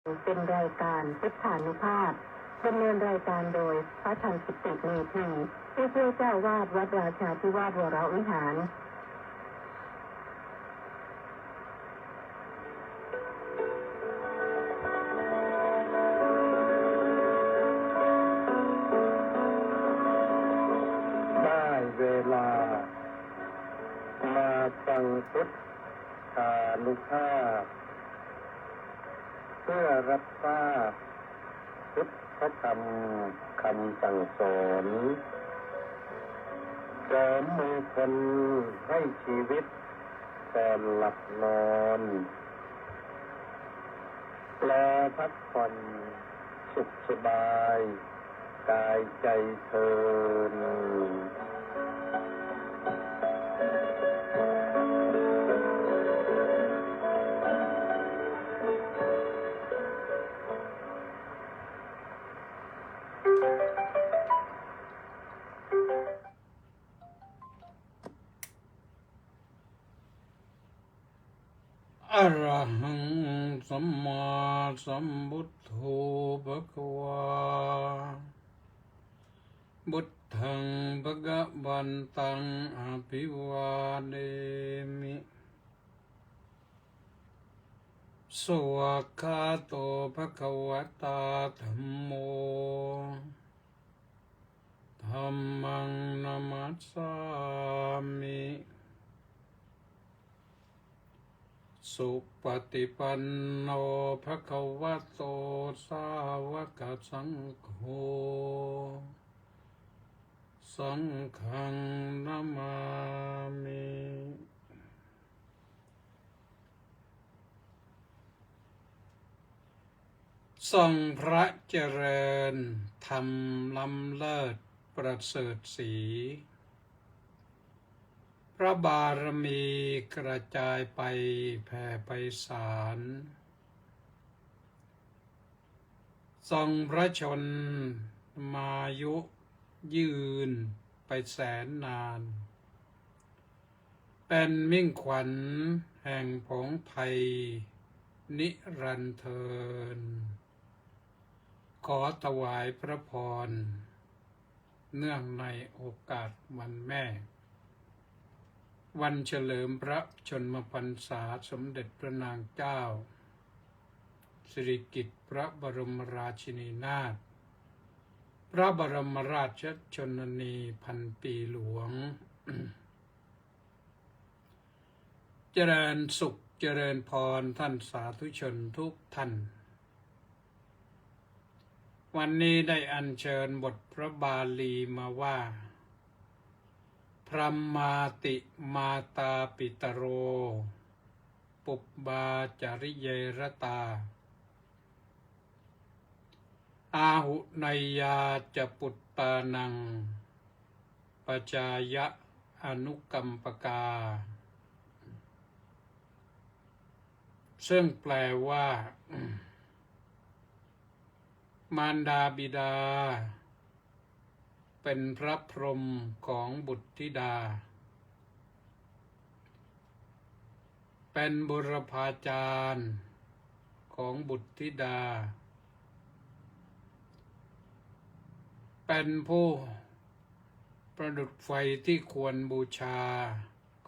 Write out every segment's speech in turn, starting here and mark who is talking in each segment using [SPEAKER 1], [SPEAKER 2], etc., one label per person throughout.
[SPEAKER 1] เป็นรายการพุทธานุภาพดำเนินรายการโดยพระธรรมกิติเมธีผู้ช่วยเจ้าวาดวัดราชาธิวาสวรวิหาร
[SPEAKER 2] ได้เวลามาฟังพุทธานุภาพเพื่อรับทราบพุทธธรรมคำสั่งสอนเสริมมงคลให้ชีวิตก่อนหลับนอนรอพักผ่อนสุขสบายกายใจเทิน
[SPEAKER 3] อะระหังสัมมาสัมพุทโธภะคะวาพุทธังภะคะวันตังอภิวาเทมิสวากขาโตภะคะวะตาธัมโมธัมมังนัมมัสสามิสุปฏิปันโนภะคะวะโตสาวกสังโฆสังฆังนะมามิทรงพระเจริญธรรมล้ำเลิศประเสริฐศรีพระบารมีกระจายไปแผ่ไพศาลทรงพระชนมายุยืนไปแสนนานเป็นมิ่งขวัญแห่งผงไทยนิรันดร์เทินขอถวายพระพรเนื่องในโอกาสวันแม่วันเฉลิมพระชนมพรรษาสมเด็จพระนางเจ้าสิริกิติ์พระบรมราชินีนาถพระบรมราชชนนีพันปีหลวง เจริญสุขเจริญพรท่านสาธุชนทุกท่านวันนี้ได้อัญเชิญบทพระบาลีมาว่าพรหมาติมาตาปิตโรปุบบาจาริเยรตาอาหุนยยาจะปุตตานังปจายะอนุกัมปกาซึ่งแปลว่ามารดาบิดาเป็นพระพรหมของบุตรธิดาเป็นบุรพาจารย์ของบุตรธิดาเป็นผู้ประดุจไฟที่ควรบูชา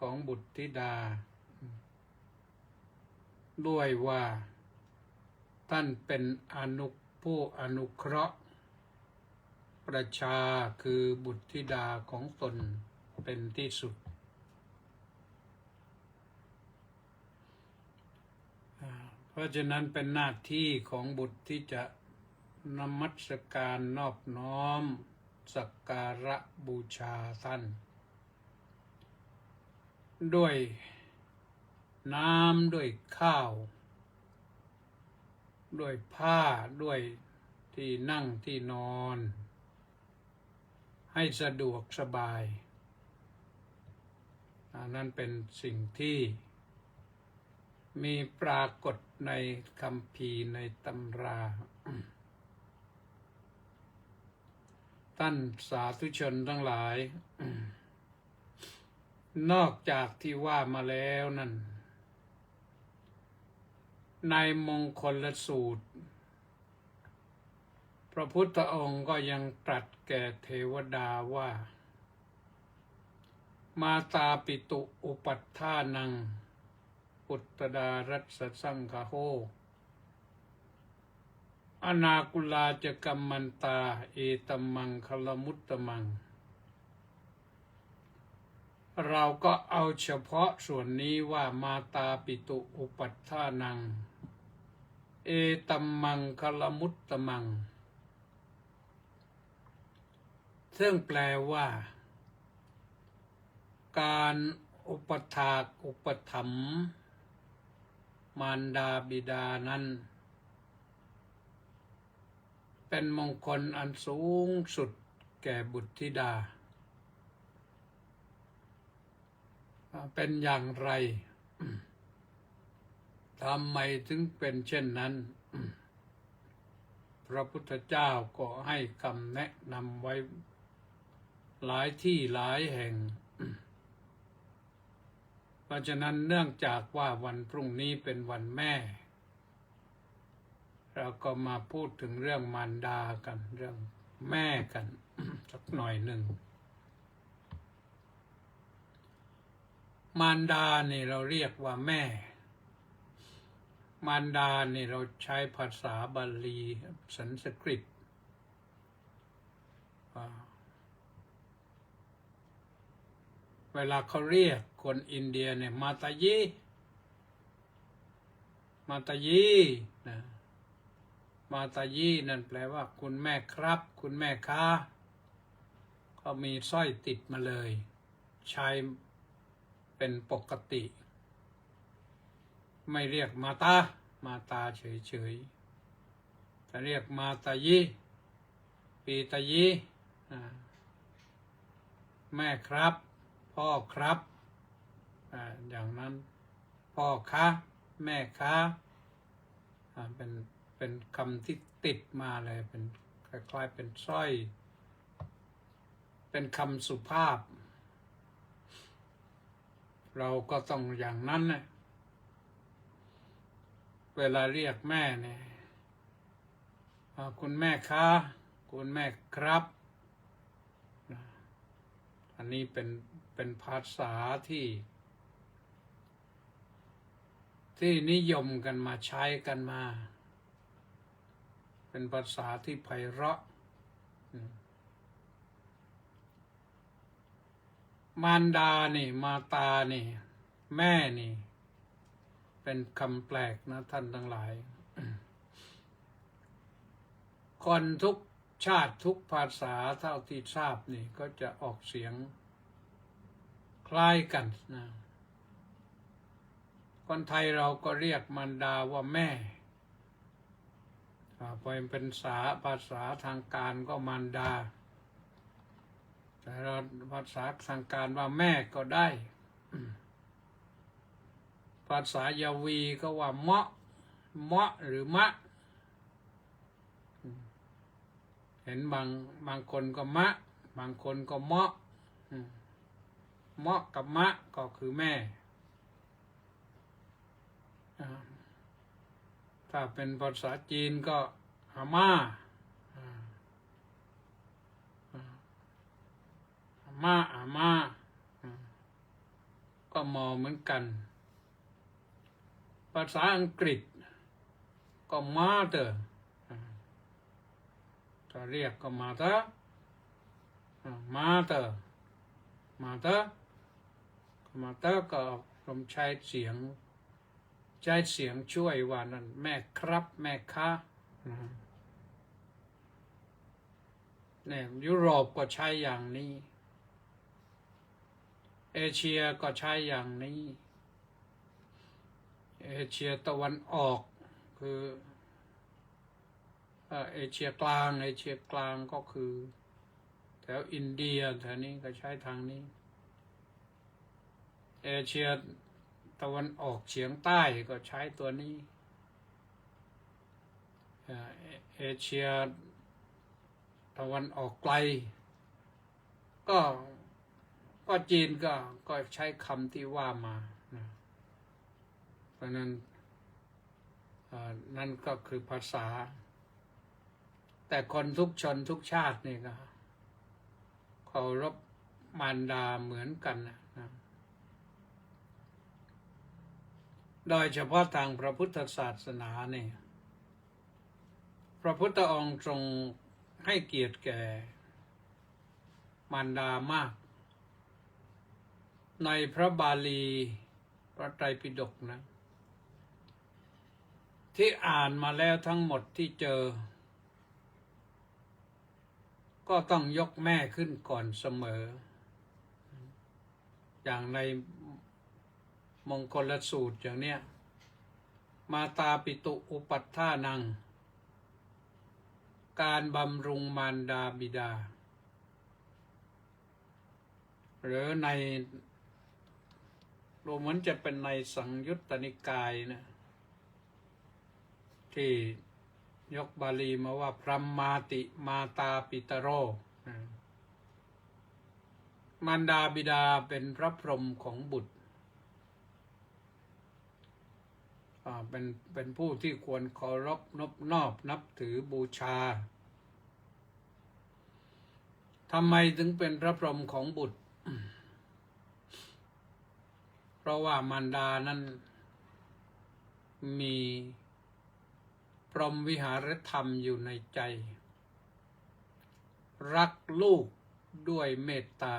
[SPEAKER 3] ของบุตรธิดาด้วยว่าท่านเป็นผู้อนุเคราะห์ประชาคือบุตรธิดาของตนเป็นที่สุดเพราะฉะนั้นเป็นหน้าที่ของบุตรที่จะนมัสการนอบน้อมสักการะบูชาท่านด้วยน้ำด้วยข้าวด้วยผ้าด้วยที่นั่งที่นอนให้สะดวกสบายนั่นเป็นสิ่งที่มีปรากฏในคัมภีร์ในตำราท่านสาธุชนทั้งหลาย นอกจากที่ว่ามาแล้วนั่นในมงคลสูตร พระพุทธองค์ก็ยังตรัสแก่เทวดาว่ามาตาปิตุอุปัฏฐานังอุตตดารัสสังคโหอนาคุลาจกัมมันตาเอตัมมังคลมุตตมังเราก็เอาเฉพาะส่วนนี้ว่ามาตาปิตุอุปัฏฐานังเอตัมมังคลมุตตมังซึ่งแปลว่าการอุปถากอุปถัมภ์มารดาบิดานั้นเป็นมงคลอันสูงสุดแก่บุตรธิดาเป็นอย่างไรทำไมถึงเป็นเช่นนั้นพระพุทธเจ้าก็ให้คำแนะนำไว้หลายที่หลายแห่งเพราะฉะนั้นเนื่องจากว่าวันพรุ่งนี้เป็นวันแม่เราก็มาพูดถึงเรื่องมารดากันเรื่องแม่กัน สักหน่อยหนึ่งมารดานี่เราเรียกว่าแม่มารดานี่เราใช้ภาษาบาลีสันสกฤตเวลาเขาเรียกคนอินเดียเนี่ยมาตายีมาตายีนะมาตายีนั่นแปลว่าคุณแม่ครับคุณแม่คะก็มีสร้อยติดมาเลยใช้เป็นปกติไม่เรียกมาตาเฉยๆจะเรียกมาตายีปีตายีแม่ครับพ่อครับอย่างนั้นพ่อคะแม่คะเป็นคำที่ติดมาเลยเป็นคล้ายๆเป็นสร้อยเป็นคำสุภาพเราก็ต้องอย่างนั้นนะเวลาเรียกแม่เนี่ยคุณแม่คะคุณแม่ครับอันนี้เป็นภาษาที่นิยมกันมาใช้กันมาเป็นภาษาที่ไพเราะมารดานี่มาตานี่แม่นี่เป็นคำแปลกนะท่านทั้งหลายคนทุกชาติทุกภาษาเท่าที่ทราบนี่ก็จะออกเสียงคล้ายกันนะคนไทยเราก็เรียกมารดาว่าแม่พอเป็นภาษาทางการก็มารดาแต่เราภาษาทางการว่าแม่ก็ได้ภาษายาวีก็ว่าเมาะหรือมะเห็นบางคนก็มะบางคนก็เมาะกับมะก็คือแม่ถ้าเป็นภาษาจีนก็อาม่าก็มอเหมือนกันภาษาอังกฤษก็มาเตอร์ถ้าเรียกก็มาเตอร์ก็ผมใช้เสียงช่วยว่านั่นแม่ครับแม่คะเนี่ยยุโรปก็ใช้อย่างนี้เอเชียก็ใช้อย่างนี้เอเชียตะวันออกคือเอเชียกลางก็คือแถวอินเดียแถวนี้ก็ใช้ทางนี้เอเชียตะวันออกเฉียงใต้ก็ใช้ตัวนี้เอเชียตะวันออกไกลก็จีนก็ใช้คำที่ว่ามานะเพราะนั้นนั่นก็คือภาษาแ แต่คนทุกชนทุกชาตินี่ก็เคารพมารดาเหมือนกันนะโดยเฉพาะทางพระพุทธศาสนาเนี่ยพระพุทธองค์ทรงให้เกียรติแก่มารดามากในพระบาลีพระไตรปิฎกนะที่อ่านมาแล้วทั้งหมดที่เจอก็ต้องยกแม่ขึ้นก่อนเสมออย่างในมงคลสูตรอย่างเนี้ยมาตาปิตุอุปัฏฐานังการบำรุงมารดาบิดาหรือในรวมเหมือนจะเป็นในสังยุตตนิกายนะที่ยกบาลีมาว่าพรหมมาติมาตาปิตโรมารดาบิดาเป็นพระพรหมของบุตรเป็นผู้ที่ควรเคารพนอบนับถือบูชาทำไมถึงเป็นพระพรหมของบุตร เพราะว่ามารดานั้นมีพรหมวิหารธรรมอยู่ในใจรักลูกด้วยเมตตา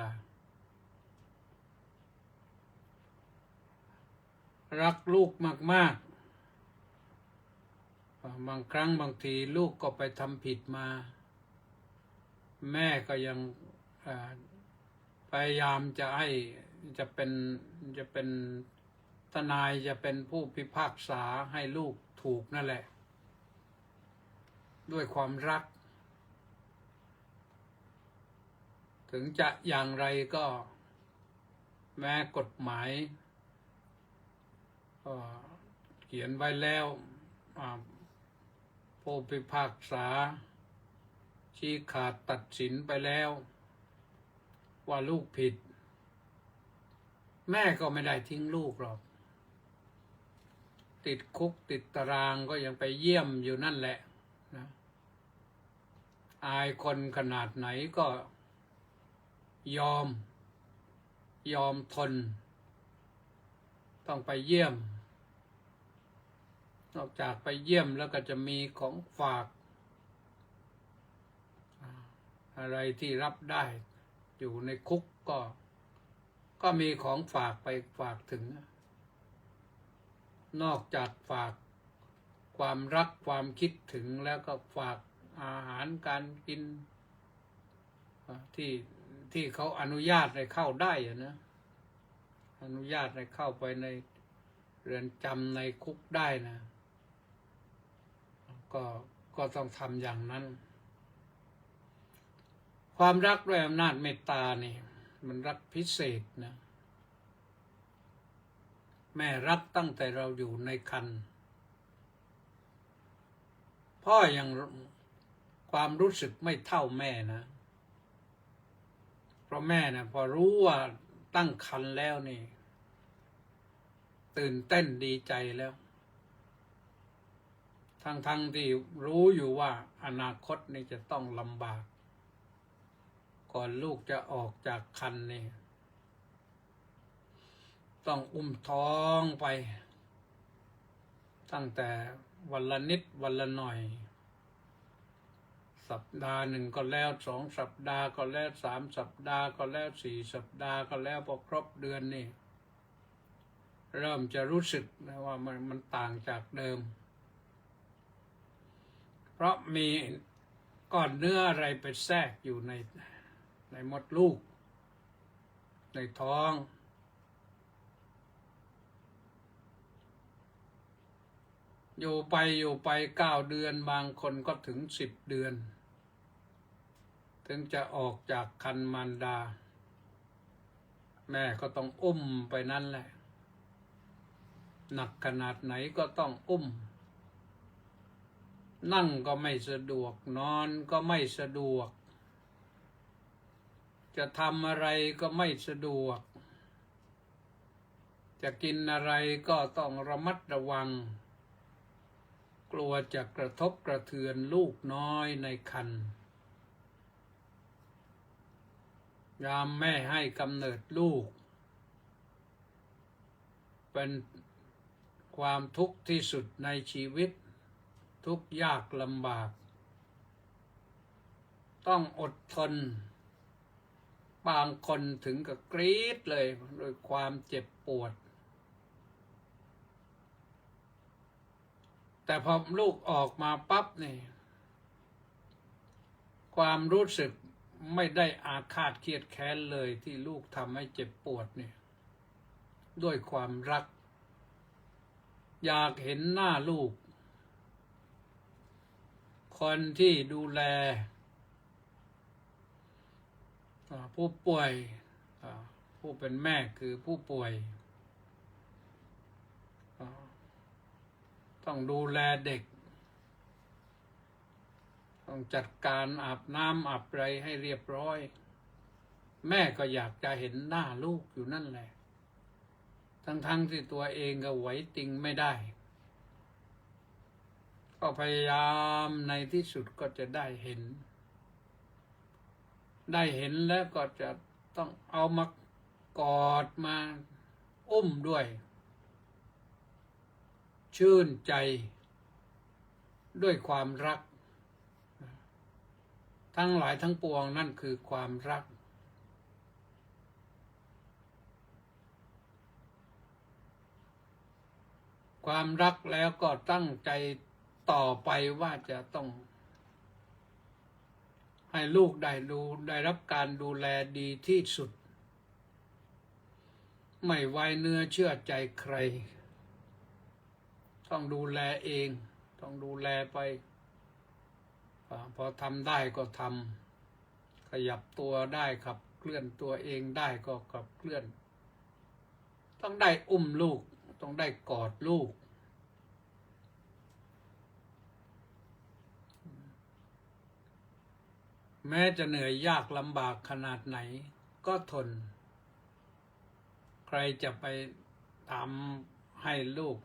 [SPEAKER 3] รักลูกมากๆบางครั้งบางทีลูกก็ไปทำผิดมาแม่ก็ยังพยายามจะเป็นทนายจะเป็นผู้พิพากษาให้ลูกถูกนั่นแหละด้วยความรักถึงจะอย่างไรก็แม้กฎหมายเขียนไว้แล้วผู้พิพากษาชี้ขาดตัดสินไปแล้วว่าลูกผิดแม่ก็ไม่ได้ทิ้งลูกหรอกติดคุกติดตารางก็ยังไปเยี่ยมอยู่นั่นแหละนะอายคนขนาดไหนก็ยอมทนต้องไปเยี่ยมนอกจากไปเยี่ยมแล้วก็จะมีของฝากอะไรที่รับได้อยู่ในคุกก็มีของฝากไปฝากถึงนอกจากฝากความรักความคิดถึงแล้วก็ฝากอาหารการกินที่เขาอนุญาตให้เข้าได้นะอนุญาตให้เข้าไปในเรือนจำในคุกได้นะก็ต้องทำอย่างนั้นความรักด้วยอำนาจเมตตานี่มันรักพิเศษนะแม่รักตั้งแต่เราอยู่ในครรภ์พ่อยังความรู้สึกไม่เท่าแม่นะเพราะแม่นะพอรู้ว่าตั้งครรภ์แล้วนี่ตื่นเต้นดีใจแล้วทั้งที่รู้อยู่ว่าอนาคตนี่จะต้องลำบากก่อนลูกจะออกจากครรภ์นี่ต้องอุ้มท้องไปตั้งแต่วันละนิดวันละหน่อยสัปดาห์หนึ่งก็แล้ว2 สัปดาห์ก็แล้ว3 สัปดาห์ก็แล้ว4 สัปดาห์ก็แล้วพอครบเดือนนี่เริ่มจะรู้สึกนะว่ามันต่างจากเดิมเพราะมีก้อนเนื้ออะไรไปแทรกอยู่ในมดลูกในท้องอยู่ไป9 เดือนบางคนก็ถึง10 เดือนถึงจะออกจากครรภ์มารดาแม่ก็ต้องอุ้มไปนั่นแหละหนักขนาดไหนก็ต้องอุ้มนั่งก็ไม่สะดวกนอนก็ไม่สะดวกจะทำอะไรก็ไม่สะดวกจะกินอะไรก็ต้องระมัดระวัง กลัวจะกระทบกระเทือนลูกน้อยในครรภ์ยามแม่ให้กำเนิดลูกเป็นความทุกข์ที่สุดในชีวิตทุกข์ยากลำบากต้องอดทนบางคนถึงกับกรี๊ดเลยโดยความเจ็บปวดแต่พอลูกออกมาปั๊บนี่ความรู้สึกไม่ได้อาฆาตเครียดแค้นเลยที่ลูกทำให้เจ็บปวดเนี่ยด้วยความรักอยากเห็นหน้าลูกคนที่ดูแลผู้ป่วยผู้เป็นแม่คือผู้ป่วยต้องดูแลเด็กต้องจัดการอาบน้ำอาบไรให้เรียบร้อยแม่ก็อยากจะเห็นหน้าลูกอยู่นั่นแหละทั้งที่ตัวเองก็ไหวติงไม่ได้ก็พยายามในที่สุดก็จะได้เห็นแล้วก็จะต้องเอามากอดมาอุ้มด้วยชื่นใจด้วยความรักทั้งหลายทั้งปวงนั่นคือความรักความรักแล้วก็ตั้งใจต่อไปว่าจะต้องให้ลูกได้รับการดูแลดีที่สุดไม่ไว้เนื้อเชื่อใจใครต้องดูแลเองต้องดูแลไปพอทำได้ก็ทำขยับตัวได้ขับเคลื่อนตัวเองได้ก็ขับเคลื่อนต้องได้อุ้มลูกต้องได้กอดลูกแม้จะเหนื่อยยากลำบากขนาดไหนก็ทนใครจะไปทำให้ลูก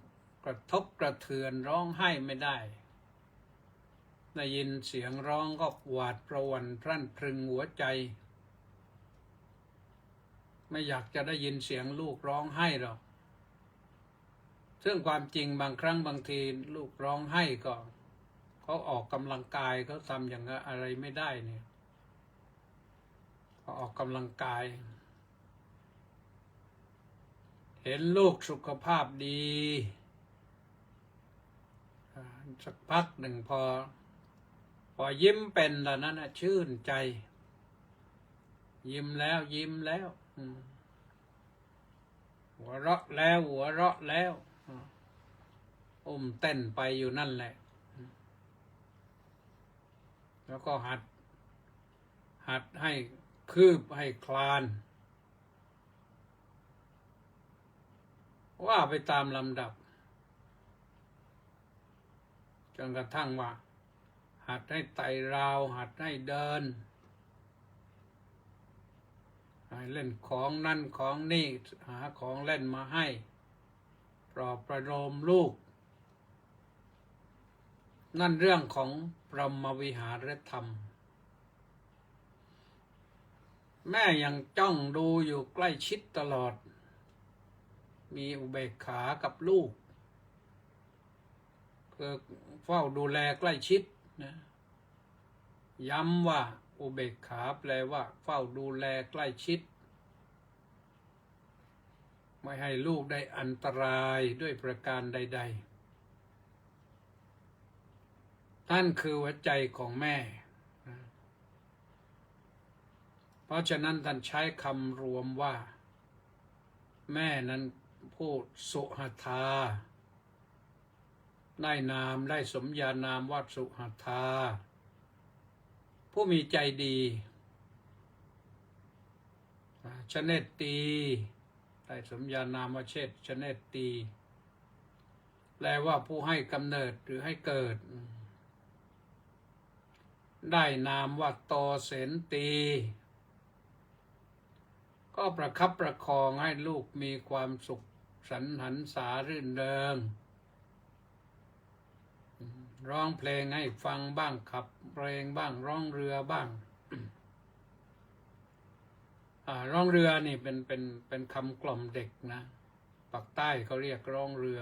[SPEAKER 3] กระทบกระเทือนร้องไห้ไม่ได้ได้ยินเสียงร้องก็หวาดระหวั่นพรั่นพรึงหัวใจไม่อยากจะได้ยินเสียงลูกร้องไห้หรอกซึ่งความจริงบางครั้งบางทีลูกร้องไห้ก็เขาออกกำลังกายเขาทำอย่างอะไรไม่ได้เนี่ยเขาออกกำลังกายเห็นลูกสุขภาพดีสักพักหนึ่งพอยิ้มเป็นแล้วนั้นชื่นใจยิ้มแล้วหัวเราะแล้วเต้นไปอยู่นั่นแหละแล้วก็หัดให้คืบให้คลานว่าไปตามลำดับจนกระทั่งว่าหัดให้ไต่ราวหัดให้เดินให้เล่นของนั่นของนี่หาของเล่นมาให้ปลอบประโลมลูกนั่นเรื่องของพรหมวิหารธรรมแม่ยังจ้องดูอยู่ใกล้ชิดตลอดมีอุเบกขากับลูกคือเฝ้าดูแลใกล้ชิดนะย้ำว่าอุเบกขาแปลว่าเฝ้าดูแลใกล้ชิดไม่ให้ลูกได้อันตรายด้วยประการใดๆนั่นคือหัวใจของแม่เพราะฉะนั้นท่านใช้คำรวมว่าแม่นั้นผู้สุหทาได้นามได้สมญานามว่าสุหทาผู้มีใจดีชเนตตีได้สมญานามว่าชเนตตีแปลว่าผู้ให้กำเนิดหรือให้เกิดได้นามว่าโตเสนตีก็ประคับประคองให้ลูกมีความสุขสันหันษารื่นเริง ร้องเพลงให้ฟังบ้างขับเพลงบ้างร้องเรือบ้าง ร้องเรือนี่เป็นคำกล่อมเด็กนะปากใต้เขาเรียกร้องเรือ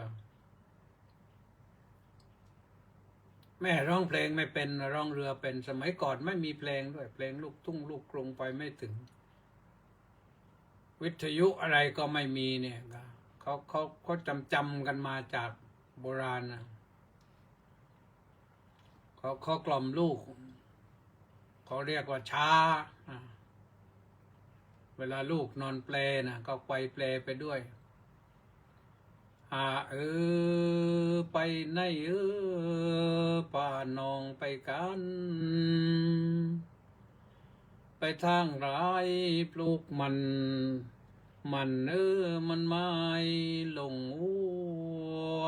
[SPEAKER 3] แม่ร้องเพลงไม่เป็นร้องเรือเป็นสมัยก่อนไม่มีเพลงด้วยเพลงลูกทุ่งลูกกรุงไปไม่ถึง วิทยุอะไรก็ไม่มีเนี่ยเขาจำกันมาจากโบราณนะเขากล่อมลูกเขาเรียกว่าช้าเวลาลูกนอนเปลนะก็ไกวเปลไปด้วยไปไหนป่านองไปกันไปทางไรปลูกมันมันไม่ลงหัว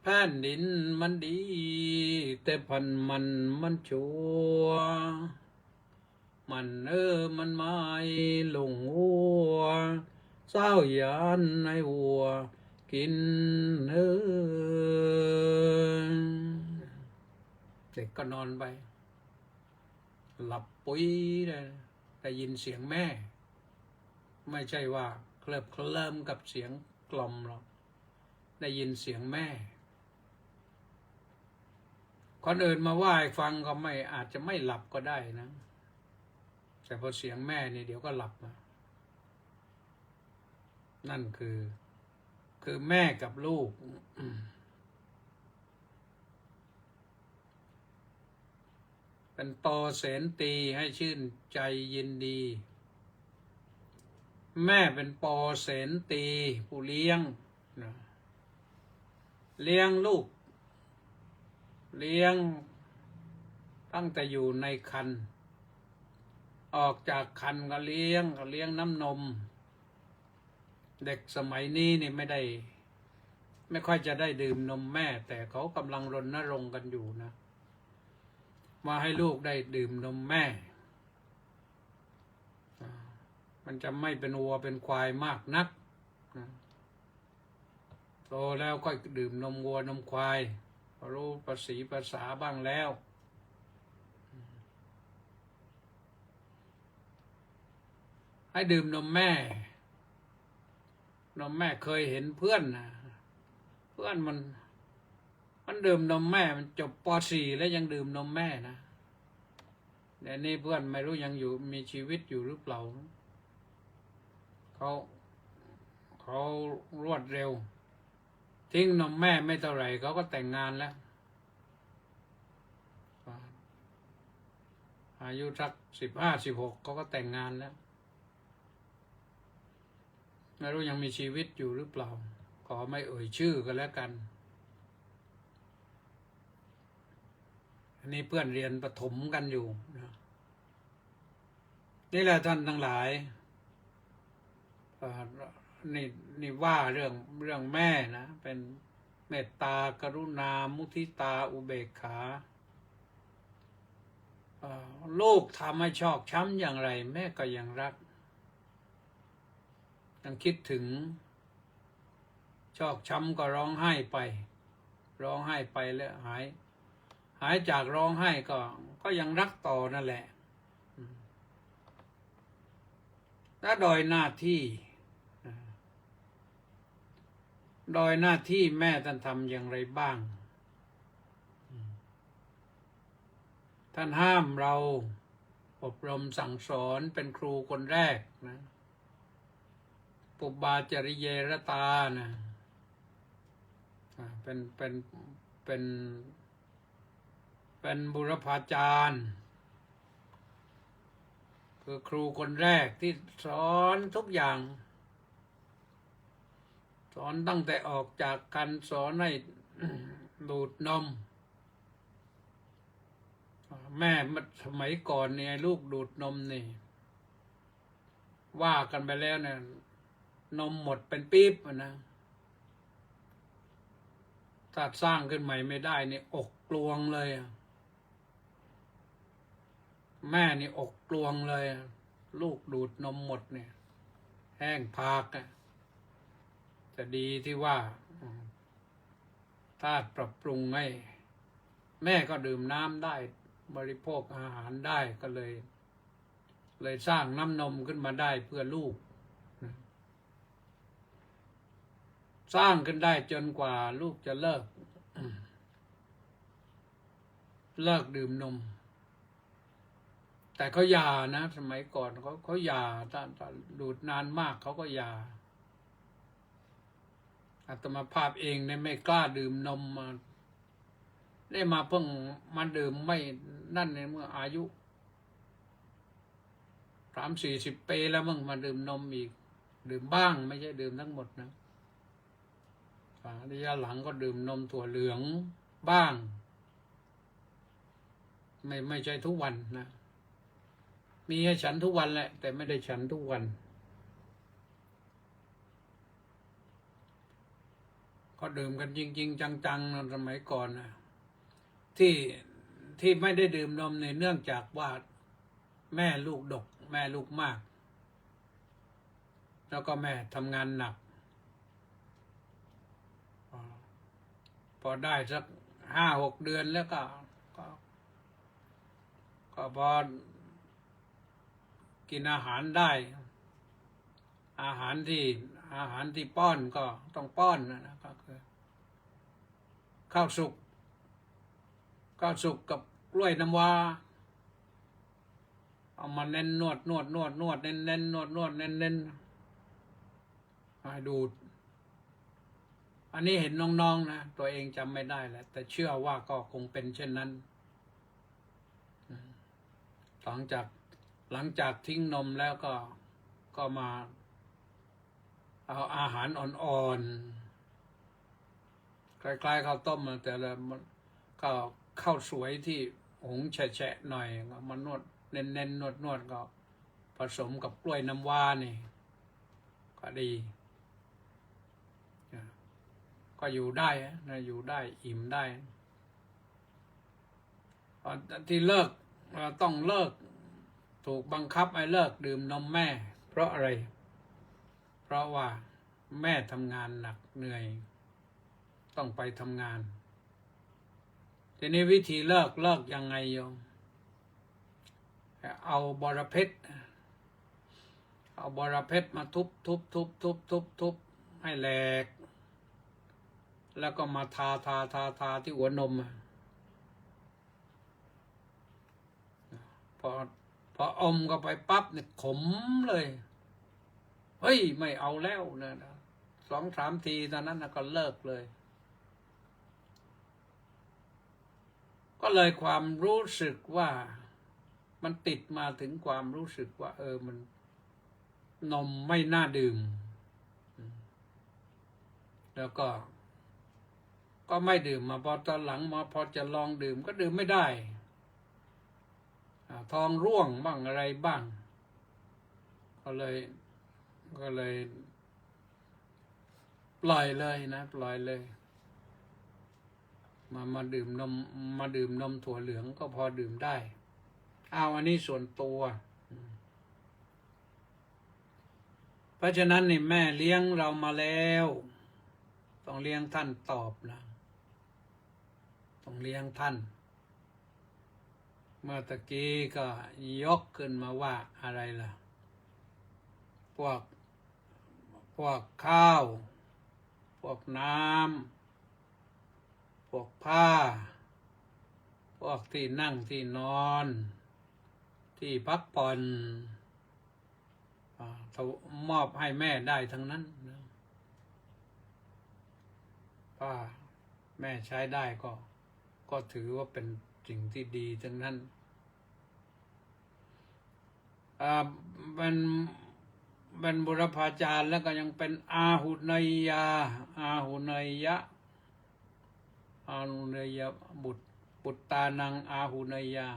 [SPEAKER 3] แผ่นดินมันดีแต่พันมันชัวมันมันไม่ลงหัวเศร้ายานในหัวกินเด็กก็นอนไปหลับปุ๋ยเลยได้ยินเสียงแม่ไม่ใช่ว่าเคลิบเคลิ้มกับเสียงกล่อมหรอกได้ยินเสียงแม่คนอื่นมาว่าให้ฟังก็ไม่อาจจะไม่หลับก็ได้นะแต่พอเสียงแม่นี่เดี๋ยวก็หลับนะนั่นคือแม่กับลูกเป็นปอเสนตีให้ชื่นใจยินดีแม่เป็นปอเสนตีผู้เลี้ยงนะเลี้ยงลูกเลี้ยงตั้งแต่อยู่ในครรภ์ออกจากครรภ์ก็เลี้ยงน้ำนมเด็กสมัยนี้นี่ไม่ค่อยจะได้ดื่มนมแม่แต่เขากำลังรณรงค์กันอยู่นะมาให้ลูกได้ดื่มนมแม่มันจะไม่เป็นวัวเป็นควายมากนักโตแล้วก็ดื่มนมวัวนมควายรู้ภาษาบ้างแล้วให้ดื่มนมแม่เคยเห็นเพื่อนนะเพื่อนมันดื่มนมแม่มันจบป .4 แล้วยังดื่มนมแม่นะแต่นี่เพื่อนไม่รู้ยังอยู่มีชีวิตอยู่หรือเปล่าเขารวดเร็วทิ้งนมแม่ไม่เท่าไหร่เขาก็แต่งงานแล้วอายุสัก15-16เขาก็แต่งงานแล้วไม่รู้ยังมีชีวิตอยู่หรือเปล่าขอไม่เอ่ยชื่อกันแล้วกันอันนี้เพื่อนเรียนประถมกันอยู่นะนี่แหละท่านทั้งหลายนี่ว่าเรื่องแม่นะเป็นเมตตากรุณามุทิตาอุเบกขาลูกทำให้ชอกช้ำอย่างไรแม่ก็ยังรักยังคิดถึงชอกช้ำก็ร้องไห้ไปแล้วหายจากร้องไห้ก็ยังรักต่อนั่นแหละถ้าโดยหน้าที่แม่ท่านทำอย่างไรบ้างท่านห้ามเราอบรมสั่งสอนเป็นครูคนแรกนะปุบบาจริเยรตานะเป็นบุรพาจารย์คือครูคนแรกที่สอนทุกอย่างสอนตั้งแต่ออกจากกันสอนให้ ดูดนมแม่สมัยก่อนเนี่ยลูกดูดนมนี่ว่ากันไปแล้วเนี่ยนมหมดเป็นปี๊บนะถ้าสร้างขึ้นใหม่ไม่ได้นี่อกกลวงเลยแม่นี่อกกลวงเลยลูกดูดนมหมดเนี่ยแห้งพากแต่ดีที่ว่า ธาตุปรับปรุงให้แม่ก็ดื่มน้ำได้บริโภคอาหารได้ก็เลยสร้างน้ำนมขึ้นมาได้เพื่อลูกสร้างขึ้นได้จนกว่าลูกจะเลิกดื่มนมแต่เขาหย่านะสมัยก่อนเขาหย่าถ้าดูดนานมากเขาก็หย่าอาตมาภาพเองเนี่ยไม่กล้าดื่มนมมาได้มาเพิ่งมาดื่มไม่นั่นในเมื่ออายุ30-40 ปีแล้วมึงมาดื่มนมอีกดื่มบ้างไม่ใช่ดื่มทั้งหมดนะระยะหลังก็ดื่มนมถั่วเหลืองบ้างไม่ใช่ทุกวันนะมีให้ฉันทุกวันแหละแต่ไม่ได้ฉันทุกวันก็ดื่มกันจริงๆจังๆสมัยก่อนนะที่ไม่ได้ดื่มนมเนี่ยเนื่องจากว่าแม่ลูกดกแม่ลูกมากแล้วก็แม่ทำงานหนักพอได้สัก5-6 เดือนแล้วก็พอกินอาหารได้อาหารที่ป้อนก็ต้องป้อนนะก็คือข้าวสุกกับกล้วยน้ำว้าเอามาเน้นนวดเน้นให้ดูดอันนี้เห็นน้องๆนะตัวเองจำไม่ได้แหละแต่เชื่อว่าก็คงเป็นเช่นนั้นหลังจากทิ้งนมแล้วก็มาเอาอาหารอ่อนๆคล้ายๆข้าวต้มแต่ละก็ข้าวสวยที่หุงแฉะๆหน่อยมานวดเน้นนวดก็ผสมกับกล้วยน้ำว้านี่ก็ดีก็อยู่ได้นะอยู่ได้อิ่มได้ที่เลิกต้องเลิกถูกบังคับให้เลิกดื่มนมแม่เพราะอะไรเพราะว่าแม่ทำงานหนักเหนื่อยต้องไปทำงานทีนี้วิธีเลิกยังไงโยมเอาบรเพชรมาทุบให้แหลกแล้วก็มาทาที่หัวนมพออมก็ไปปั๊บเนี่ยขมเลยเฮ้ยไม่เอาแล้วนะ2-3 ทีตอนนั้นก็เลิกเลยก็เลยความรู้สึกว่ามันติดมาถึงความรู้สึกว่ามันนมไม่น่าดื่มแล้วก็ไม่ดื่มมาพอตอนหลังมาพอจะลองดื่มก็ดื่มไม่ได้ท้องร่วงบ้างอะไรบ้างก็เลยปล่อยเลยนะปล่อยเลยมาดื่มนมถั่วเหลืองก็พอดื่มได้อันนี้ส่วนตัวเพราะฉะนั้นนี่แม่เลี้ยงเรามาแล้วต้องเลี้ยงท่านตอบนะต้องเลี้ยงท่านเมื่อตะกี้ก็ยกขึ้นมาว่าอะไรล่ะพวกข้าวพวกน้ำพวกผ้าพวกที่นั่งที่นอนที่พักผ่อนมอบให้แม่ได้ทั้งนั้นป้าแม่ใช้ได้ก็ถือว่าเป็นสิ่งที่ดีทั้งนั้นเป็นบุรพาจารย์แล้วก็ยังเป็นอาหุเนยะบุตรตานังอาหุเนยะ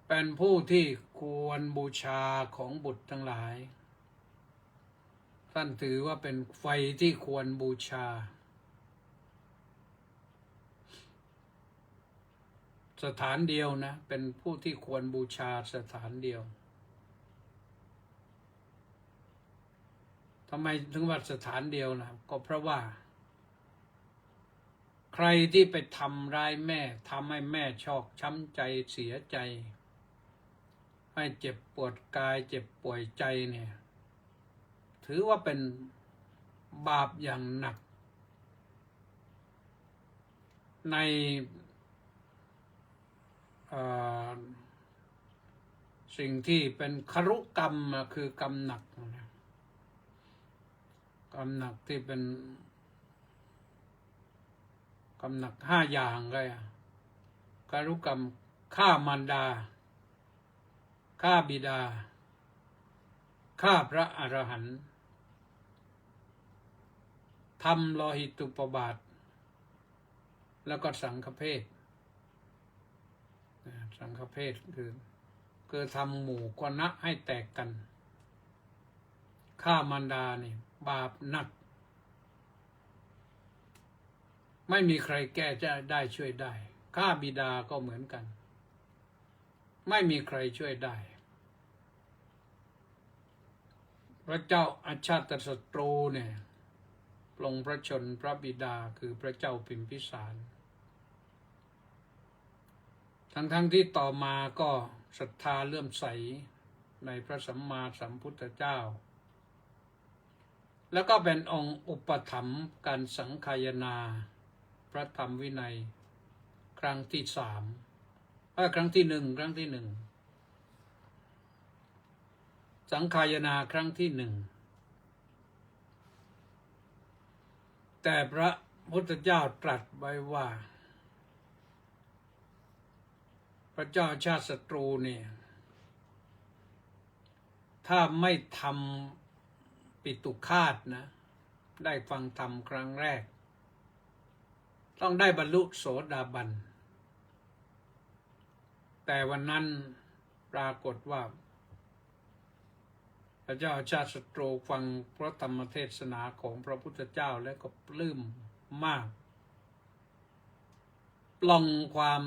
[SPEAKER 3] เป็นผู้ที่ควรบูชาของบุตรทั้งหลายท่านถือว่าเป็นไฟที่ควรบูชาสถานเดียวนะเป็นผู้ที่ควรบูชาสถานเดียวทำไมถึงว่าสถานเดียวนะก็เพราะว่า ใครที่ไปทำร้ายแม่ทำให้แม่ชอกช้ำใจเสียใจให้เจ็บปวดกายเจ็บป่วยใจเนี่ยถือว่าเป็นบาปอย่างหนักในสิ่งที่เป็นครุกรรมคือกรรมหนักกรรมหนักที่เป็นกรรมหนัก5 อย่างเลยครุกรรมฆ่ามารดาฆ่าบิดาฆ่าพระอรหันต์ทำโลหิตุปบาทแล้วก็สังฆเพศสังฆเพศคือทำหมู่คณะให้แตกกันฆ่ามารดานี่บาปหนักไม่มีใครแก้จะได้ช่วยได้ฆ่าบิดาก็เหมือนกันไม่มีใครช่วยได้พระเจ้าอาชาติศัตรูเนี่ยปลงพระชนพระบิดาคือพระเจ้าพิมพิสารทั้งที่ต่อมาก็ศรัทธาเลื่อมใสในพระสัมมาสัมพุทธเจ้าแล้วก็เป็นองค์อุปถัมภ์การสังคายนาพระธรรมวินัยครั้งที่3ครั้งที่ 1สังคายนาครั้งที่ 1แต่พระพุทธเจ้าตรัสไว้ว่าพระเจ้าชาติศัตรูเนี่ยถ้าไม่ทำปิตุฆาตนะได้ฟังธรรมครั้งแรกต้องได้บรรลุโสดาบันแต่วันนั้นปรากฏว่าพระเจ้าชาติศัตรูฟังพระธรรมเทศนาของพระพุทธเจ้าแล้วก็ปลื้มมากปลงความ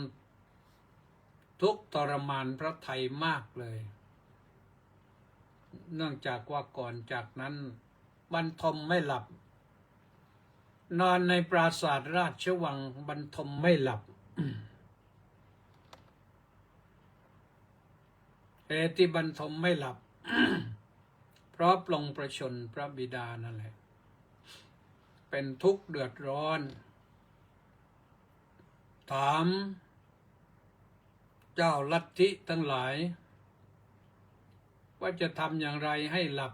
[SPEAKER 3] ทุกข์ทรมานพระทัยมากเลยเนื่องจากว่าก่อนจากนั้นบรรทมไม่หลับนอนในปราสาทราชวังบรรทมไม่หลับ เหตุที่บรรทมไม่หลับ เพราะปลงประชนพระบิดานั่นแหละเป็นทุกข์เดือดร้อนถามเจ้าลัทธิทั้งหลายว่าจะทำอย่างไรให้หลับ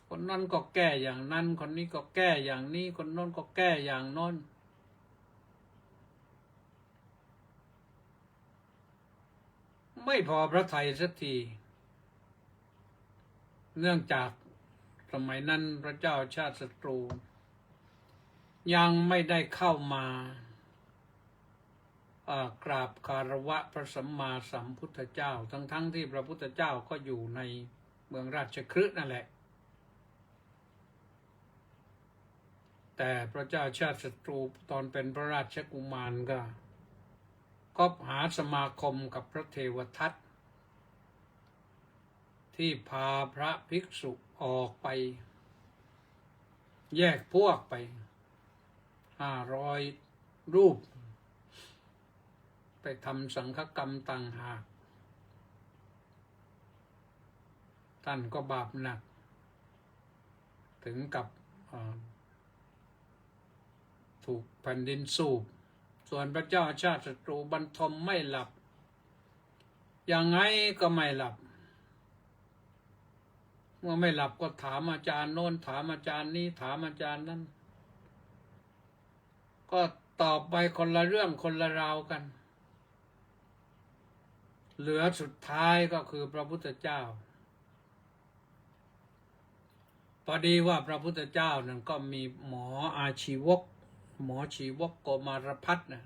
[SPEAKER 3] คนนั้นก็แก้อย่างนั้นคนนี้ก็แก้อย่างนี้คนโน้นก็แก้อย่างโน้นไม่พอพระทัยสักทีเนื่องจากสมัยนั้นพระเจ้าชาติศัตรูยังไม่ได้เข้ามากราบคารวะพระสัมมาสัมพุทธเจ้าทั้งที่พระพุทธเจ้าก็อยู่ในเมืองราชคฤห์นั่นแหละแต่พระเจ้าชาติศัตรูตอนเป็นพระราชกุมารก็คบหาสมาคมกับพระเทวทัตที่พาพระภิกษุออกไปแยกพวกไป500 รูปไปทำสังฆกรรมต่างหากท่านก็บาปหนักถึงกับถูกแผ่นดินสูบส่วนพระเจ้าชาติศัตรูบรรทมไม่หลับยังไงก็ไม่หลับเมื่อไม่หลับก็ถามอาจารย์โน้นถามอาจารย์นี้ถามอาจารย์นั้นก็ตอบไปคนละเรื่องคนละราวกันเหลือสุดท้ายก็คือพระพุทธเจ้าพอดีว่าพระพุทธเจ้านั้นก็มีหมอชีวกโกมารพัฒน์นะ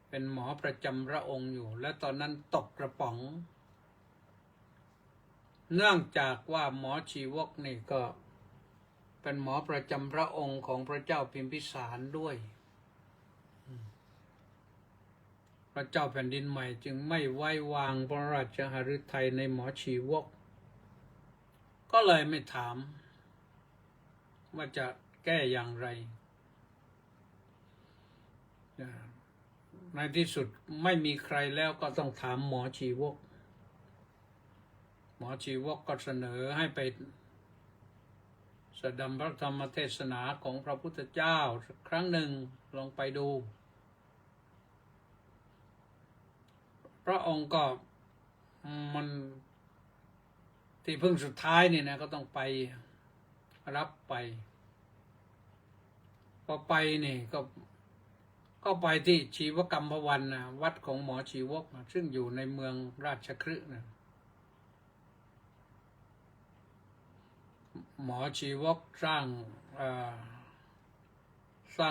[SPEAKER 3] เป็นหมอประจำพระองค์อยู่และตอนนั้นตกกระป๋องเนื่องจากว่าหมอชีวกนี่ก็เป็นหมอประจำพระองค์ของพระเจ้าพิมพิสารด้วยพระเจ้าแผ่นดินใหม่จึงไม่ไว้วางพระราชหฤทัยในหมอชีวกก็เลยไม่ถามว่าจะแก้อย่างไร ในที่สุดไม่มีใครแล้วก็ต้องถามหมอชีวก หมอชีวกก็เสนอให้ไปแสดงพระธรรมเทศนาของพระพุทธเจ้าสักครั้งหนึ่งลองไปดู พระองค์ก็มันที่พึ่งสุดท้ายนี่นะก็ต้องไปรับไปพอไปนี่ก็ไปที่ชีวกรรมวันนะวัดของหมอชีวกนะซึ่งอยู่ในเมืองราชคฤห์นะหมอชีวกสร้า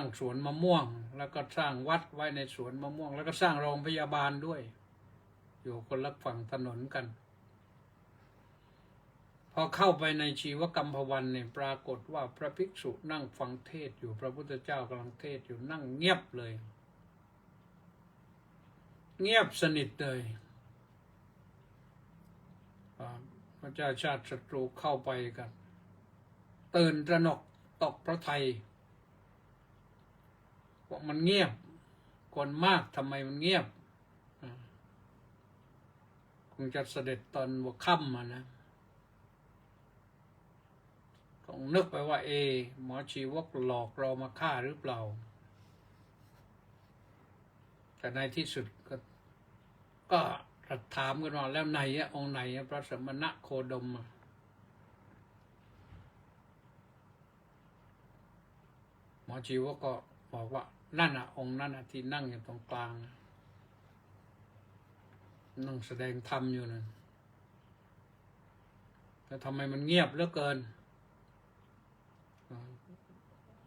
[SPEAKER 3] งสวนมะม่วงแล้วก็สร้างวัดไว้ในสวนมะม่วงแล้วก็สร้างโรงพยาบาลด้วยอยู่คนละฝั่งถนนกันพอเข้าไปในชีวกรรมวันเนี่ยปรากฏว่าพระภิกษุนั่งฟังเทศอยู่พระพุทธเจ้ากำลังเทศอยู่นั่งเงียบเลยเงียบสนิทเลยพระเจ้าชาติศัตรูเข้าไปกันตื่นตระหนกตกพระทัยว่ามันเงียบคนมากทำไมมันเงียบคงจะเสด็จตอนหัวค่ำนะคงนึกไปว่าหมอชีวกหลอกเรามาฆ่าหรือเปล่าแต่ในที่สุดก็ถามกันว่าแล้วไหนองค์ไหนพระสมณะโคดมหมอชีวกก็บอกว่านั่นองค์นั้นที่นั่งอยู่ตรงกลางนั่งแสดงธรรมอยู่นั่นแต่ทำไมมันเงียบเหลือเกิน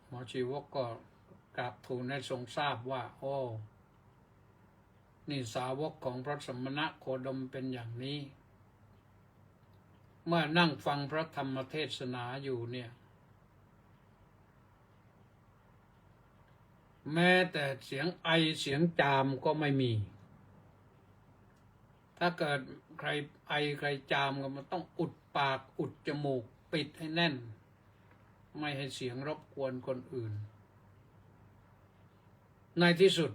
[SPEAKER 3] หมอชีวกก็กราบทูลให้ทรงทราบว่าโอ้นี่สาวกของพระสมณะโคดมเป็นอย่างนี้เมื่อนั่งฟังพระธรรมเทศนาอยู่เนี่ยแม้แต่เสียงไอเสียงจามก็ไม่มีถ้าเกิดใครไอใครจามก็มันต้องอุดปากอุดจมูกปิดให้แน่นไม่ให้เสียงรบกวนคนอื่นในที่สุด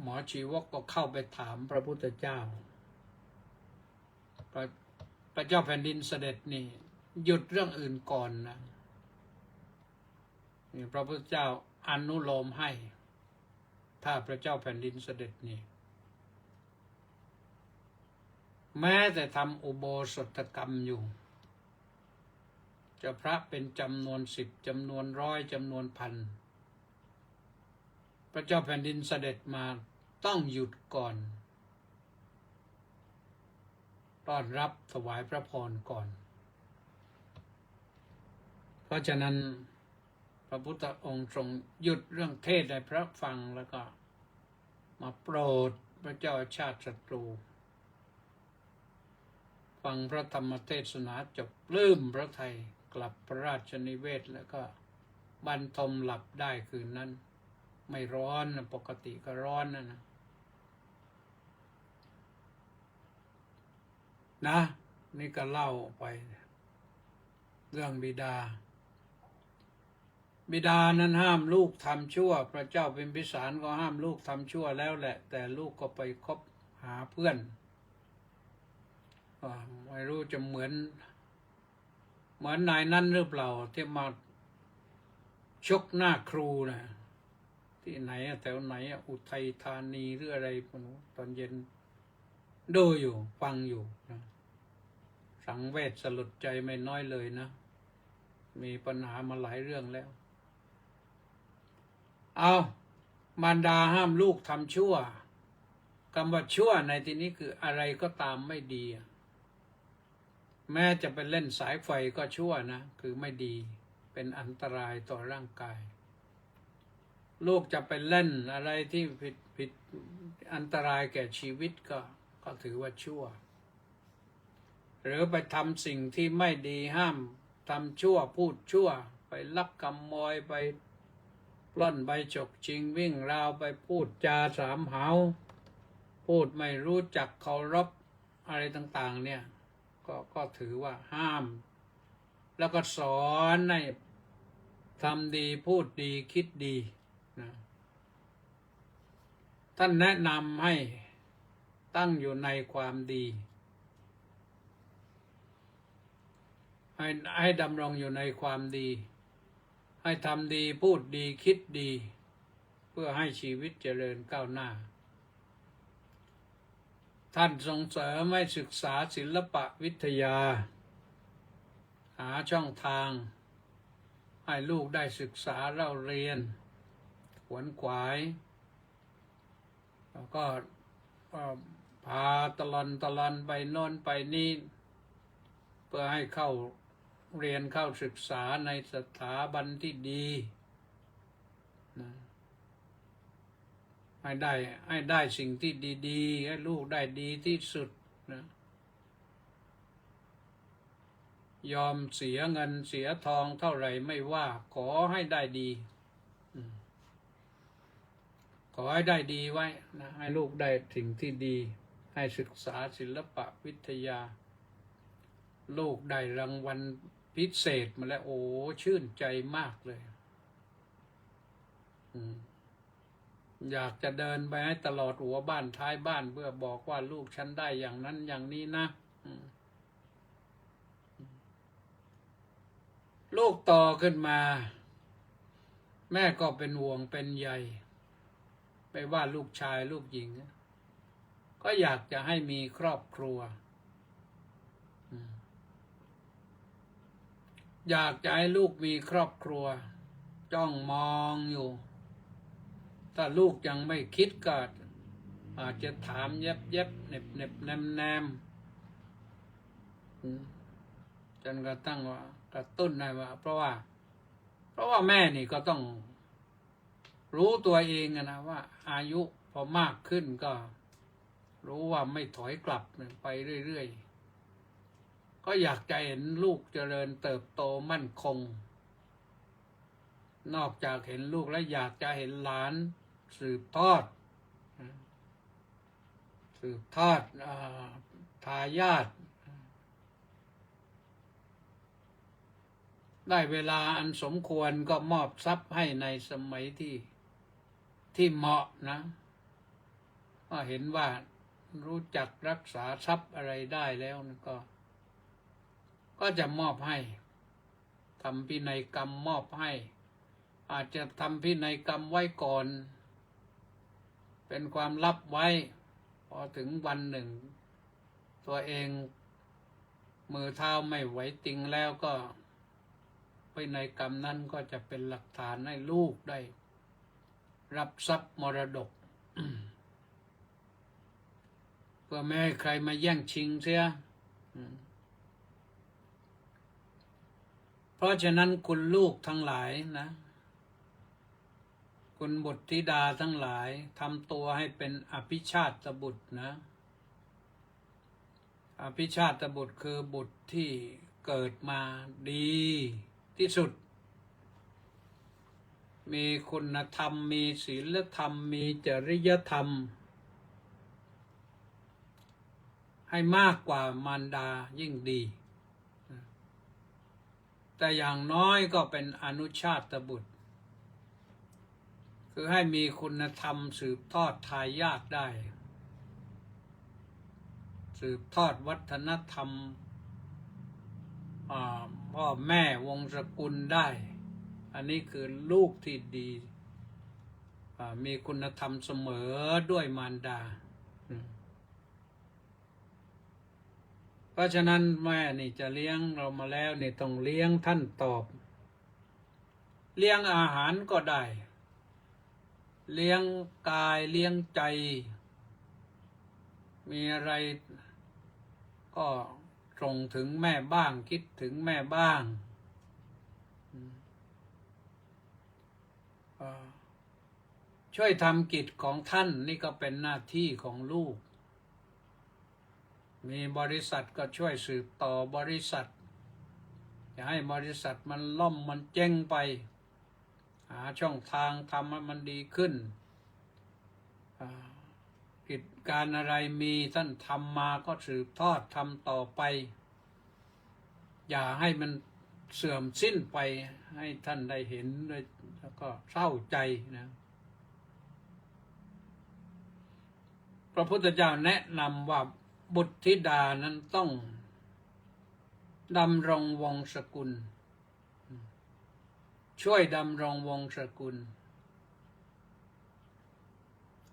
[SPEAKER 3] หมอชีวกก็เข้าไปถามพระพุทธเจ้าพระเจ้าแผ่นดินเสด็จนี่หยุดเรื่องอื่นก่อนนะนี่พระพุทธเจ้าอนุโลมให้ถ้าพระเจ้าแผ่นดินเสด็จนี่แม้แต่ทำอุโบสถกรรมอยู่จะพระเป็นจำนวน10จำนวน100จำนวนพันพระเจ้าแผ่นดินเสด็จมาต้องหยุดก่อนต้อนรับถวายพระพรก่อนเพราะฉะนั้นพระพุทธองค์ทรงหยุดเรื่องเทศให้พระฟังแล้วก็มาโปรดพระเจ้าชาติศัตรูฟังพระธรรมเทศนาจบปลื้มพระทัยกลับพระราชนิเวศแล้วก็บรรทมหลับได้คืนนั้นไม่ร้อนปกติก็ร้อนนะนี่ก็เล่าไปเรื่องบิดานั้นห้ามลูกทำชั่วพระเจ้าพิมพิสารก็ห้ามลูกทำชั่วแล้วแหละแต่ลูกก็ไปคบหาเพื่อนไม่รู้จะเหมือนนายนั้นหรือเปล่าที่มาชกหน้าครูนะที่ไหนแถวไหนอุทัยธานีหรืออะไรตอนเย็นดูอยู่ฟังอยู่นะสังเวชสลดใจไม่น้อยเลยนะมีปัญหามาหลายเรื่องแล้วมารดาห้ามลูกทำชั่วคำว่าชั่วในที่นี้คืออะไรก็ตามไม่ดีแม้จะไปเล่นสายไฟก็ชั่วนะคือไม่ดีเป็นอันตรายต่อร่างกายลูกจะไปเล่นอะไรที่ผิดอันตรายแก่ชีวิตก็ถือว่าชั่วหรือไปทำสิ่งที่ไม่ดีห้ามทำชั่วพูดชั่วไปลักขโมยไปปล้นใบฉกชิงวิ่งราวไปพูดจาสามหาวพูดไม่รู้จักเคารพอะไรต่างๆเนี่ยก็ถือว่าห้ามแล้วก็สอนให้ทำดีพูดดีคิดดีนะ ท่านแนะนำให้ตั้งอยู่ในความดี ให้ดำรงอยู่ในความดี ให้ทำดีพูดดีคิดดี เพื่อให้ชีวิตเจริญก้าวหน้า ท่านส่งเสริมให้ศึกษาศิลปะวิทยา หาช่องทางให้ลูกได้ศึกษาเล่าเรียนขวนขวายแล้วก็พาตลอนไปโน่นไปนี่เพื่อให้เข้าเรียนเข้าศึกษาในสถาบันที่ดีนะให้ได้สิ่งที่ดีๆให้ลูกได้ดีที่สุดนะยอมเสียเงินเสียทองเท่าไหร่ไม่ว่าขอให้ได้ดีขอให้ได้ดีไว้นะให้ลูกได้สิ่งที่ดีให้ศึกษาศิลปะวิทยาลูกได้รางวัลพิเศษมาแล้วโอ้ชื่นใจมากเลยอยากจะเดินไปให้ตลอดหัวบ้านท้ายบ้านเพื่อบอกว่าลูกฉันได้อย่างนั้นอย่างนี้นะลูกต่อขึ้นมาแม่ก็เป็นห่วงเป็นใยไม่ว่าลูกชายลูกหญิงก็อยากจะให้มีครอบครัวอยากจะให้ลูกมีครอบครัวจ้องมองอยู่ถ้าลูกยังไม่คิดก็อาจจะถามเย็บเน็บแนมจนกระทั่งว่ากระตุ้นให้ว่าเพราะว่าแม่นี่ก็ต้องรู้ตัวเองนะว่าอายุพอมากขึ้นก็รู้ว่าไม่ถอยกลับไปเรื่อยๆก็อยากจะเห็นลูกเจริญเติบโตมั่นคงนอกจากเห็นลูกแล้วอยากจะเห็นหลานสืบทอดทายาทได้เวลาอันสมควรก็มอบทรัพย์ให้ในสมัยที่เหมาะนะก็เห็นว่ารู้จักรักษาทรัพย์อะไรได้แล้วก็จะมอบให้ทำพินัยกรรมมอบให้อาจจะทำพินัยกรรมไว้ก่อนเป็นความลับไว้พอถึงวันหนึ่งตัวเองมือเท้าไม่ไหวติงแล้วก็พินัยกรรมนั้นก็จะเป็นหลักฐานให้ลูกได้รับทรัพย์มรดก เพื่อไม่ให้ใครมาแย่งชิงเสียเพราะฉะนั้นคุณลูกทั้งหลายนะคุณบุตรธิดาทั้งหลายทำตัวให้เป็นอภิชาติบุตรนะอภิชาติบุตรคือบุตรที่เกิดมาดีที่สุดมีคุณธรรมมีศีลธรรมมีจริยธรรมให้มากกว่ามารดายิ่งดีแต่อย่างน้อยก็เป็นอนุชาตบุตรคือให้มีคุณธรรมสืบทอดทายาทได้สืบทอดวัฒนธรรมพ่อแม่วงศกุลได้อันนี้คือลูกที่ดีมีคุณธรรมเสมอด้วยมารดาเพราะฉะนั้นแม่นี่จะเลี้ยงเรามาแล้วนี่ต้องเลี้ยงท่านตอบเลี้ยงอาหารก็ได้เลี้ยงกายเลี้ยงใจมีอะไรก็ส่งถึงแม่บ้างคิดถึงแม่บ้างช่วยทำกิจของท่านนี่ก็เป็นหน้าที่ของลูกมีบริษัทก็ช่วยสืบต่อบริษัทอย่าให้บริษัทมันล่มมันเจ๊งไปหาช่องทางทำให้มันดีขึ้นกิจการอะไรมีท่านทำมาก็สืบทอดทำต่อไปอย่าให้มันเสื่อมสิ้นไปให้ท่านได้เห็นแล้วก็เศร้าใจนะ พระพุทธเจ้าแนะนำว่าบุตรธิดานั้นต้องดำรงวงศกุลช่วยดำรงวงศกุล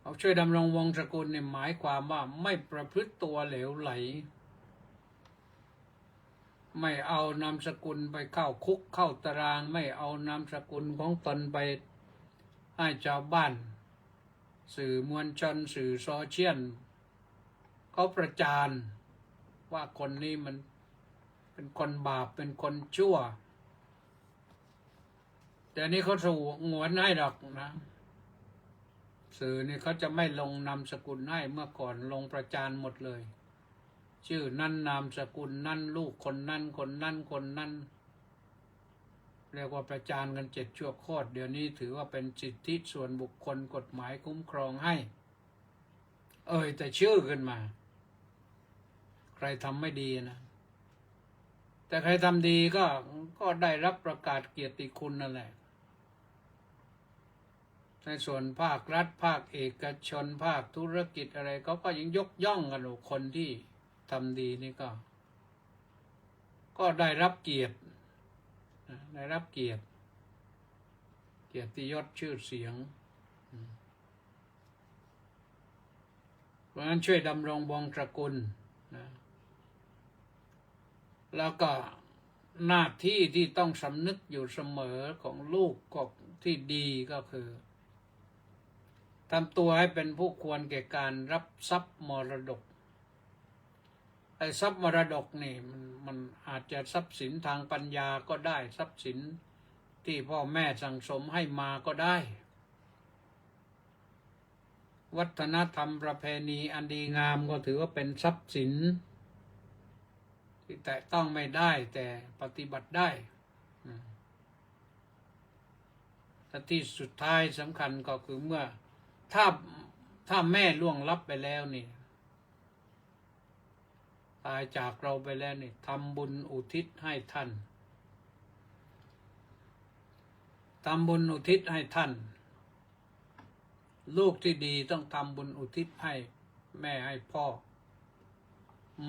[SPEAKER 3] เอาช่วยดำรงวงศกุลเนี่ยหมายความว่าไม่ประพฤติตัวเหลวไหลไม่เอานามสกุลไปเข้าคุกเข้าตารางไม่เอานามสกุลของตนไปให้ชาวบ้านสื่อมวลชนสื่อโซเชียลเขาประจานว่าคนนี้มันเป็นคนบาปเป็นคนชั่วแต่นี่เขาสู่งวนให้ดอกนะสื่อนี่เขาจะไม่ลงนามสกุลให้เมื่อก่อนลงประจานหมดเลยชื่อนั่นนามสกุลนั่นลูกคนนั่นคนนั่นคนนั่นเรียกว่าประจานกัน7 ชั่วโคตรเดี๋ยวนี้ถือว่าเป็นสิทธิส่วนบุคคลกฎหมายคุ้มครองให้แต่ชื่อขึ้นมาใครทำไม่ดีนะแต่ใครทำดีก็ได้รับประกาศเกียรติคุณนั่นแหละในส่วนภาครัฐภาคเอกชนภาคธุรกิจอะไรเขาก็ยังยกย่องกันคนที่ทำดีนี่ก็ได้รับเกียรติได้รับเกียรติยศชื่อเสียงเพราะฉะนั้นช่วยดำรงวงศ์ตระกูลนะแล้วก็หน้าที่ที่ต้องสำนึกอยู่เสมอของลูกก็ที่ดีก็คือทำตัวให้เป็นผู้ควรแก่การรับทรัพย์มรดกไอ้ทรัพย์มรดกนี่มันอาจจะทรัพย์สินทางปัญญาก็ได้ทรัพย์สินที่พ่อแม่สั่งสมให้มาก็ได้วัฒนธรรมประเพณีอันดีงามก็ถือว่าเป็นทรัพย์สินที่แตะต้องไม่ได้แต่ปฏิบัติได้แต่ที่สุดท้ายสำคัญก็คือเมื่อถ้าแม่ล่วงลับไปแล้วนี่ตายจากเราไปแล้วนี่ทำบุญอุทิศให้ท่านทำบุญอุทิศให้ท่านลูกที่ดีต้องทำบุญอุทิศให้แม่ให้พ่อ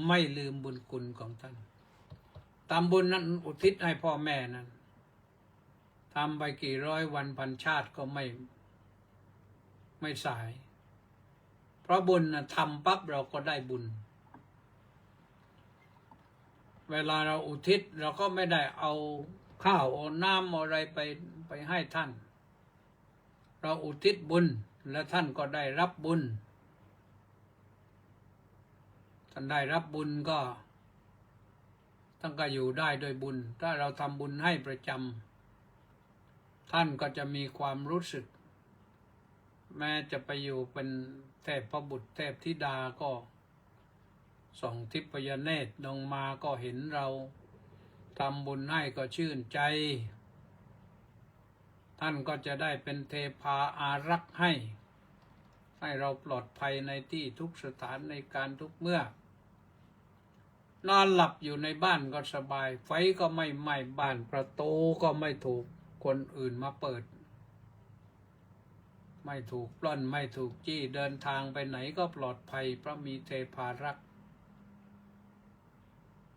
[SPEAKER 3] ไม่ลืมบุญคุณของท่านทำบุญนั้นอุทิศให้พ่อแม่นั้นทำไปกี่ร้อยวันพันชาติก็ไม่สายเพราะบุญนะทำปั๊บเราก็ได้บุญเวลาเราอุทิศเราก็ไม่ได้เอาข้าวเอาน้ำอะไรไปให้ท่านเราอุทิศบุญและท่านก็ได้รับบุญท่านได้รับบุญก็ท่านก็อยู่ได้โดยบุญถ้าเราทำบุญให้ประจำท่านก็จะมีความรู้สึกแม้จะไปอยู่เป็นเทพพบุตรเทพธิดาก็ส่องทิพยเนตรลงมาก็เห็นเราทำบุญให้ก็ชื่นใจท่านก็จะได้เป็นเทพาอารักษ์ให้เราปลอดภัยในที่ทุกสถานในการทุกเมื่อนอนหลับอยู่ในบ้านก็สบายไฟก็ไม่ไหม้บ้านประตูก็ไม่ถูกคนอื่นมาเปิดไม่ถูกปล้นไม่ถูกจี้เดินทางไปไหนก็ปลอดภัยเพราะมีเทพารักษ์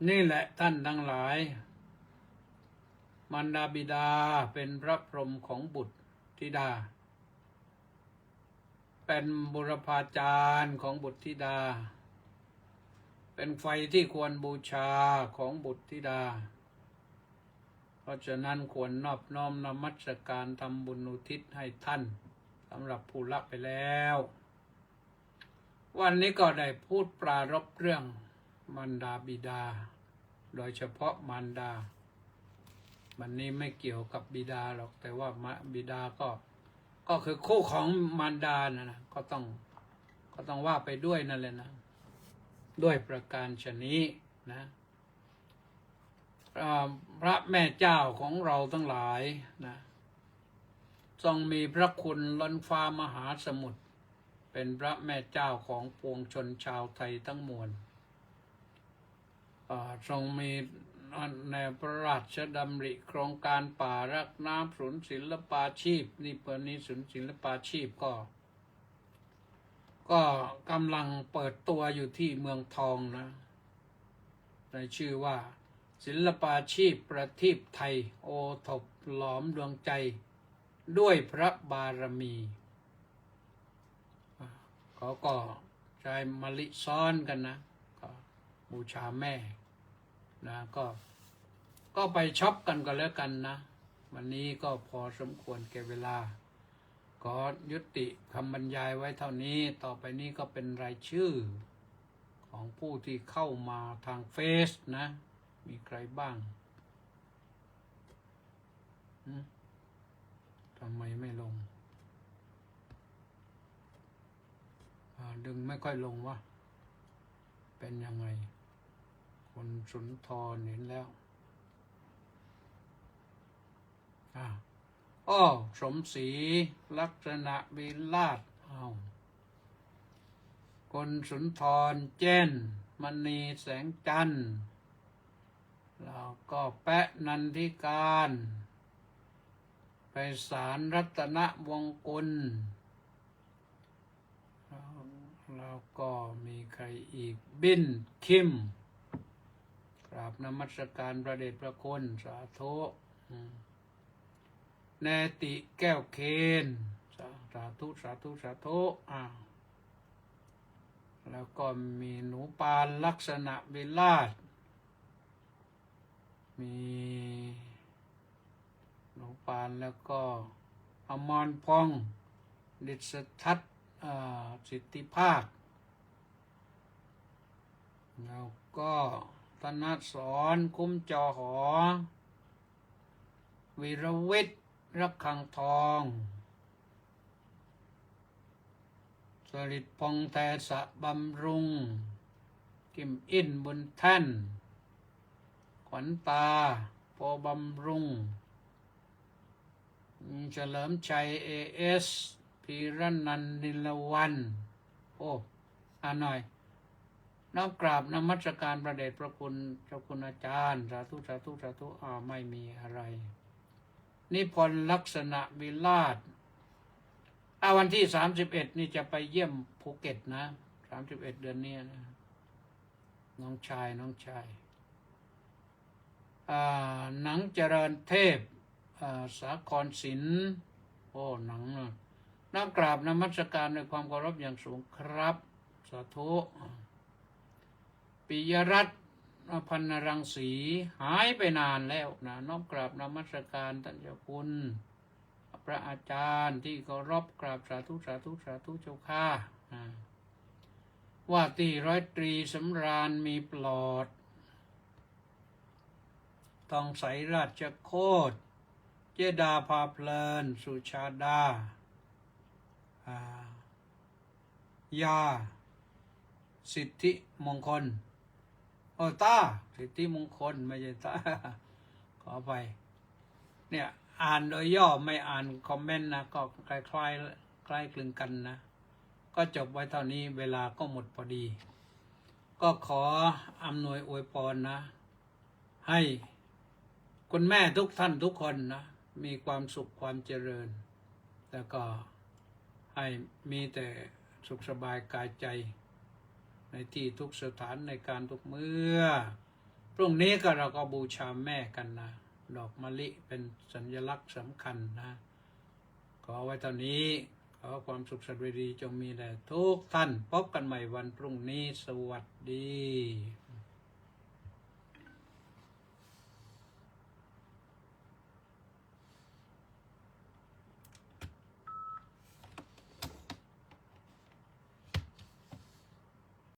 [SPEAKER 3] นี่แหละท่านทั้งหลายมารดาบิดาเป็นพระพรหมของบุตรธิดาเป็นบุรพาจารย์ของบุตรธิดาเป็นไฟที่ควรบูชาของบุตรธิดาเพราะฉะนั้นควรนอบน้อมนมัสการทำบุญอุทิศให้ท่านสำหรับผู้ละไปแล้ววันนี้ก็ได้พูดปรารภเรื่องมารดาบิดาโดยเฉพาะมารดาวันนี้ไม่เกี่ยวกับบิดาหรอกแต่ว่าบิดาก็คือคู่ของมารดานะก็ต้องว่าไปด้วยนั่นแหละนะด้วยประการชนี้นะพระแม่เจ้าของเราทั้งหลายนะทรงมีพระคุณล้นฟ้ามหาสมุทรเป็นพระแม่เจ้าของปวงชนชาวไทยทั้งมวลทรงมีในพระราชดำริโครงการป่ารักน้ำศูนย์ศิลปาชีพนี่เปิดนี้ศูนย์ศิลปาชีพก็ ก็กำลังเปิดตัวอยู่ที่เมืองทองนะในชื่อว่าศิลปาชีพประทีปไทยโอทบหลอมดวงใจด้วยพระบารมีเขาก็ใช้มะลิซ้อนกันนะก็บูชาแม่นะก็ไปช็อปกันก็แล้วกันนะวันนี้ก็พอสมควรแก่เวลาขอยุติคำบรรยายไว้เท่านี้ต่อไปนี้ก็เป็นรายชื่อของผู้ที่เข้ามาทางเฟซนะมีใครบ้างทำไมไม่ลงดึงไม่ค่อยลงวะเป็นยังไงคนสุนทรเห็นแล้วสมศรีลักษณะวิลาศคนสุนทรเจนมณีแสงจันทร์แล้วก็แปะนันทิการไปสารรัตนวงศ์กุลแล้วก็มีใครอีกบินคิมกราบนมัสการพระเดชพระคุณสาธุแนติแก้วเคนสาธุสาธุสาธุแล้วก็มีหนูปานลักษณะวิลาศมีหนูปานแล้วก็อมรพงษ์ดิษทัศน์สิทธิภาคแล้วก็ธนสรคุ้มจอหอวีรวิทย์รักขังทองสฤทธิ์พงษ์แทสะบำรุงกิมอินบุญแท่นขวัญตาโพบำรุงเฉลิมชัยASพีรนันท์นิลวันหน่อยน้อมกราบนมัสการพระเดชพระคุณเจ้าคุณอาจารย์สาธุสาธุสาธุไม่มีอะไรนิพนธ์ลักษณะวิลาศวันที่31นี่จะไปเยี่ยมภูเก็ตนะ31เดือนนี้นะน้องชายหนังเจริญเทพสาครศิลป์หนังน้อมกราบนมัสการในความเคารพอย่างสูงครับสาธุปิยรัตน์พันรังสีหายไปนานแล้วนะน้อมกราบนมัสการท่านเจ้าคุณพระอาจารย์ที่เคารพกราบสาธุสาธุสาธุเจ้าข้าว่าที่ร้อยตรีสำราญมีปลอดทองใสราชโคตรเจดาพาเพลินสุชาดายาสิทธิมงคลตาสิทธิมงคลไม่ใช่ตาขอไปเนี่ยอ่านโดยย่อไม่อ่านคอมเมนต์นะก็คล้ายคลึงกันนะก็จบไว้เท่านี้เวลาก็หมดพอดีก็ขออำนวยอวยพรนะให้คุณแม่ทุกท่านทุกคนนะมีความสุขความเจริญแล้วก็ให้มีแต่สุขสบายกายใจในที่ทุกสถานในการทุกเมื่อพรุ่งนี้ก็เราก็บูชาแม่กันนะดอกมะลิเป็นสัญลักษณ์สำคัญนะขอไว้เท่านี้ขอความสุขสวัสดีจงมีแด่ทุกท่านพบกันใหม่วันพรุ่งนี้สวัสดี